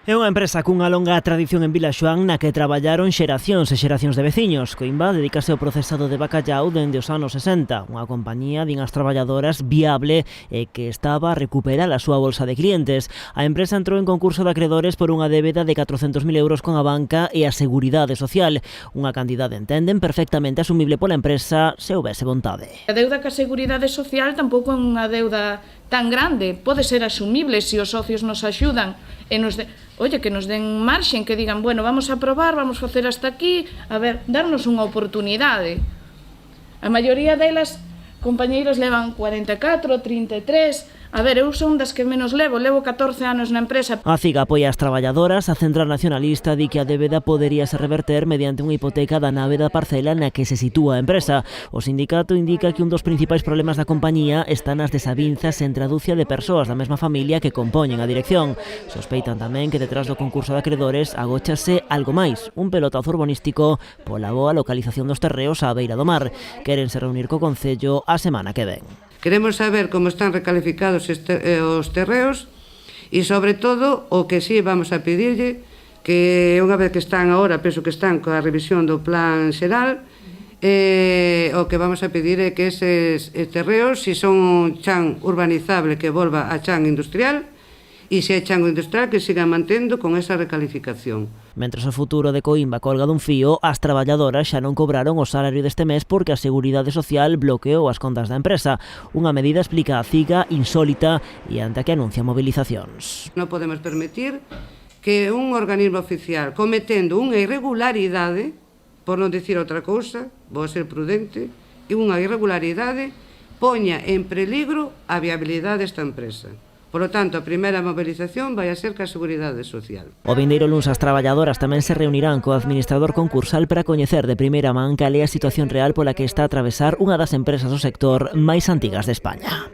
É unha empresa cunha longa tradición en Vilaxoán na que traballaron xeracións e xeracións de veciños. Coimbra dedícase ao procesado de bacallau dende os anos 60, unha compañía, din as traballadoras, viable e que estaba a recuperar a súa bolsa de clientes. A empresa entrou en concurso de acredores por unha débeda de 400.000 euros con a banca e a Seguridade Social, unha cantidade, entenden, perfectamente asumible pola empresa se houbese vontade. A deuda ca Seguridade Social tampouco é unha deuda tan grande, pode ser asumible se os socios nos axudan e que nos den marxen, que digan, bueno, vamos a probar, vamos facer hasta aquí, a ver, darnos unha oportunidade. A maioría delas, compañeiros, levan 44, 33... A ver, eu son das que menos levo 14 anos na empresa. A CIG apoia as traballadoras, a Central Nacionalista di que a débeda poderíase reverter mediante unha hipoteca da nave da parcela na que se sitúa a empresa. O sindicato indica que un dos principais problemas da compañía está nas desavinzas entre a dúcia de persoas da mesma familia que compoñen a dirección. Sospeitan tamén que detrás do concurso de acredores agóchase algo máis, un pelotazo urbanístico pola boa localización dos terreos á beira do mar. Quérense reunir co Concello a semana que ven. Queremos saber como están recalificados os terreos e, sobre todo, o que sí vamos a pedirlle, que unha vez que están agora, penso que están coa revisión do plan xeral, o que vamos a pedir é que eses terreos, se son un chan urbanizable, que volva a chan industrial, e se é chan industrial que siga mantendo con esa recalificación. Mentres o futuro de Coimbra colga dun fío, as traballadoras xa non cobraron o salario deste mes porque a Seguridade Social bloqueou as contas da empresa. Unha medida, explica a CIG, insólita e ante a que anuncia mobilizacións. Non podemos permitir que un organismo oficial cometendo unha irregularidade, por non dicir outra cousa, vou ser prudente, e unha irregularidade poña en peligro a viabilidade desta empresa. Por lo tanto, a primeira mobilización vai a ser ca Seguridade Social. O vindeiro luns as traballadoras tamén se reunirán co administrador concursal para coñecer de primeira man cal é a situación real pola que está a atravesar unha das empresas do sector máis antigas de España.